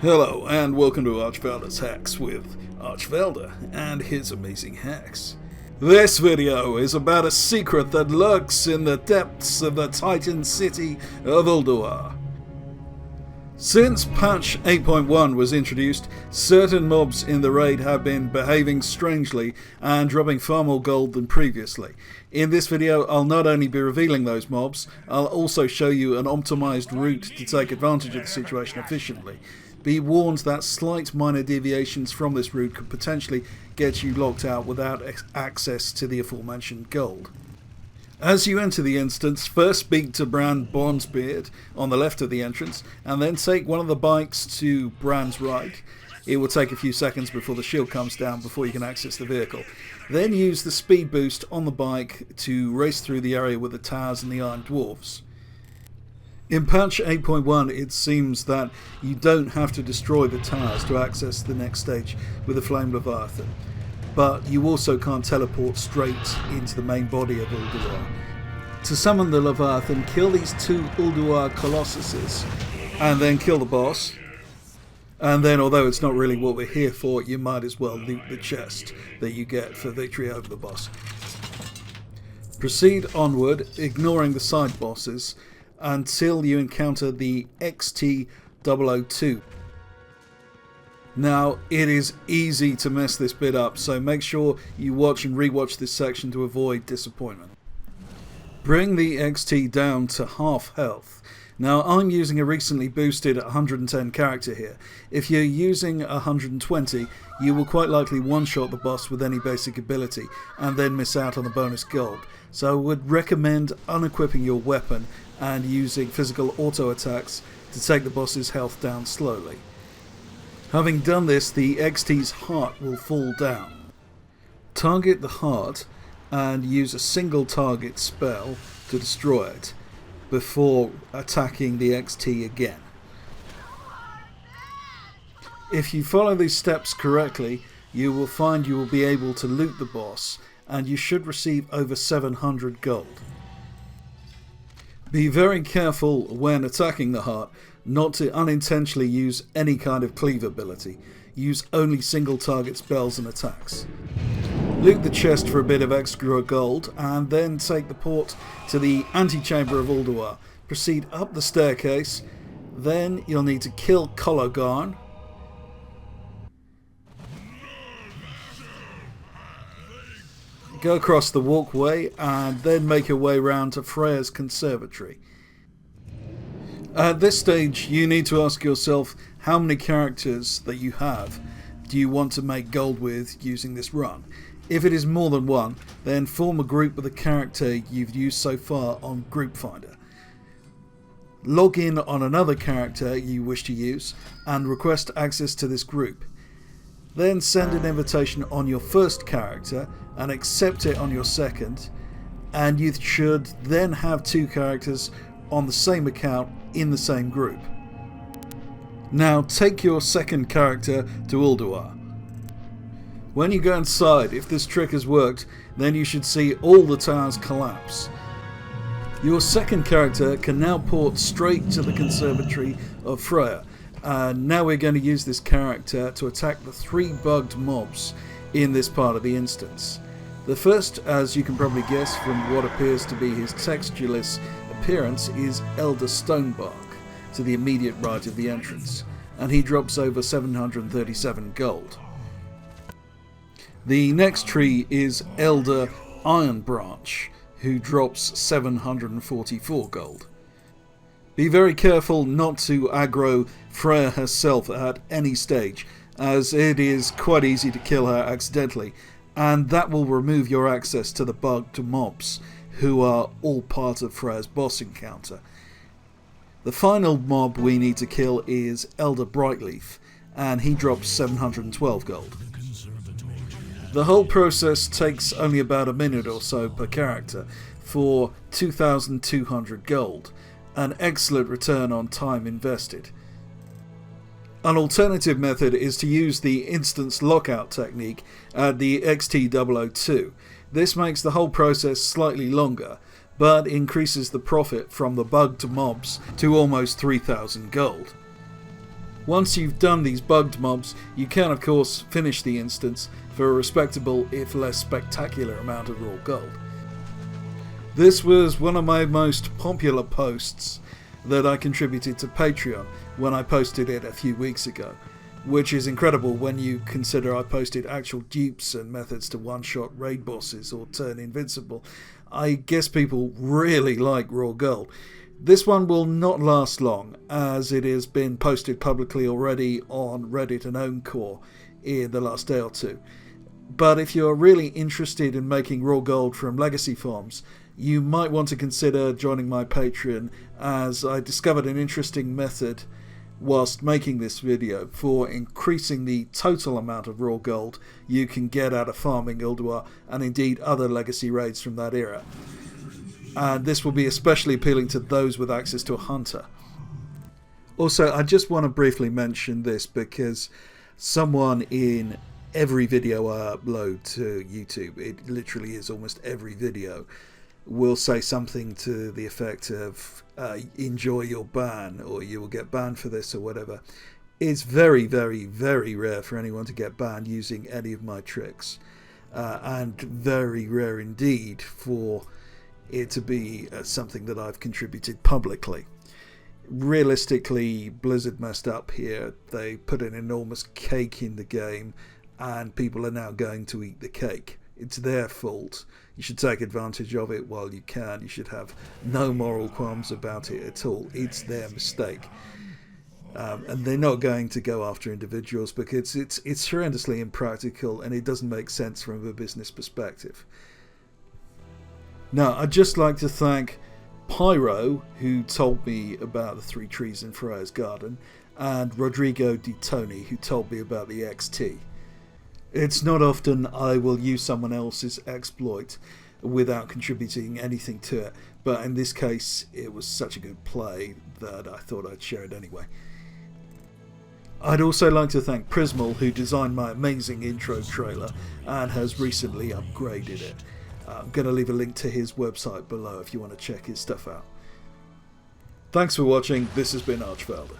Hello and welcome to Archvelder's Hacks with Archvelder and his amazing hacks. This video is about a secret that lurks in the depths of the Titan city of Ulduar. Since patch 8.1 was introduced, certain mobs in the raid have been behaving strangely and dropping far more gold than previously. In this video I'll not only be revealing those mobs, I'll also show you an optimized route to take advantage of the situation efficiently. Be warned that slight minor deviations from this route could potentially get you locked out without access to the aforementioned gold. As you enter the instance, first speak to Brand Bondsbeard on the left of the entrance, and then take one of the bikes to Brand's right. It will take a few seconds before the shield comes down before you can access the vehicle. Then use the speed boost on the bike to race through the area with the towers and the Iron Dwarves. In patch 8.1 it seems that you don't have to destroy the towers to access the next stage with the Flame Leviathan, but you also can't teleport straight into the main body of Ulduar. To summon the Leviathan, kill these two Ulduar Colossuses and then kill the boss, and then although it's not really what we're here for, you might as well loot the chest that you get for victory over the boss. Proceed onward, ignoring the side bosses, until you encounter the XT002. Now, it is easy to mess this bit up, so make sure you watch and rewatch this section to avoid disappointment. Bring the XT down to half health. Now, I'm using a recently boosted 110 character here. If you're using 120, you will quite likely one-shot the boss with any basic ability, and then miss out on the bonus gold. So I would recommend unequipping your weapon and using physical auto attacks to take the boss's health down slowly. Having done this, the XT's heart will fall down. Target the heart and use a single target spell to destroy it before attacking the XT again. If you follow these steps correctly, you will find you will be able to loot the boss, and you should receive over 700 gold. Be very careful when attacking the heart not to unintentionally use any kind of cleave ability. Use only single target spells and attacks. Loot the chest for a bit of extra gold and then take the port to the antechamber of Ulduar. Proceed up the staircase, then you'll need to kill Cologarn. Go across the walkway and then make your way round to Freya's conservatory. At this stage you need to ask yourself how many characters that you have do you want to make gold with using this run. If it is more than one, then form a group with a character you've used so far on Group Finder. Log in on another character you wish to use and request access to this group. Then send an invitation on your first character and accept it on your second, and you should then have two characters on the same account in the same group. Now take your second character to Ulduar. When you go inside, if this trick has worked, then you should see all the towers collapse. Your second character can now port straight to the conservatory of Freya. Now we're going to use this character to attack the three bugged mobs in this part of the instance. The first, as you can probably guess from what appears to be his textureless appearance, is Elder Stonebark, to the immediate right of the entrance, and he drops over 737 gold. The next tree is Elder Ironbranch, who drops 744 gold. Be very careful not to aggro Freya herself at any stage, as it is quite easy to kill her accidentally, and that will remove your access to the bugged mobs, who are all part of Freya's boss encounter. The final mob we need to kill is Elder Brightleaf, and he drops 712 gold. The whole process takes only about a minute or so per character for 2,200 gold, an excellent return on time invested. An alternative method is to use the instance lockout technique at the XT002. This makes the whole process slightly longer, but increases the profit from the bugged mobs to almost 3,000 gold. Once you've done these bugged mobs, you can of course finish the instance for a respectable, if less spectacular, amount of raw gold. This was one of my most popular posts that I contributed to Patreon when I posted it a few weeks ago, which is incredible when you consider I posted actual dupes and methods to one-shot raid bosses or turn invincible. I guess people really like raw gold. This one will not last long, as it has been posted publicly already on Reddit and Owncore in the last day or two. But if you're really interested in making raw gold from legacy farms, you might want to consider joining my Patreon, as I discovered an interesting method whilst making this video for increasing the total amount of raw gold you can get out of farming Ulduar and indeed other legacy raids from that era. And this will be especially appealing to those with access to a hunter. Also, I just want to briefly mention this because someone in every video I upload to YouTube, it literally is almost every video, will say something to the effect of enjoy your ban, or you will get banned for this, or whatever. It's very, very, very rare for anyone to get banned using any of my tricks, and very rare indeed for it to be something that I've contributed publicly. Realistically, Blizzard messed up here. They put an enormous cake in the game and people are now going to eat the cake. It's their fault. You should take advantage of it while you can. You should have no moral qualms about it at all. It's their mistake. And they're not going to go after individuals because it's horrendously impractical and it doesn't make sense from a business perspective. Now, I'd just like to thank Pyro, who told me about the 3 trees in Freya's garden, and Rodrigo Di Toni, who told me about the XT. It's not often I will use someone else's exploit without contributing anything to it, but in this case it was such a good play that I thought I'd share it anyway. I'd also like to thank Prismal, who designed my amazing intro trailer and has recently upgraded it. I'm going to leave a link to his website below if you want to check his stuff out. Thanks for watching. This has been Archvelder.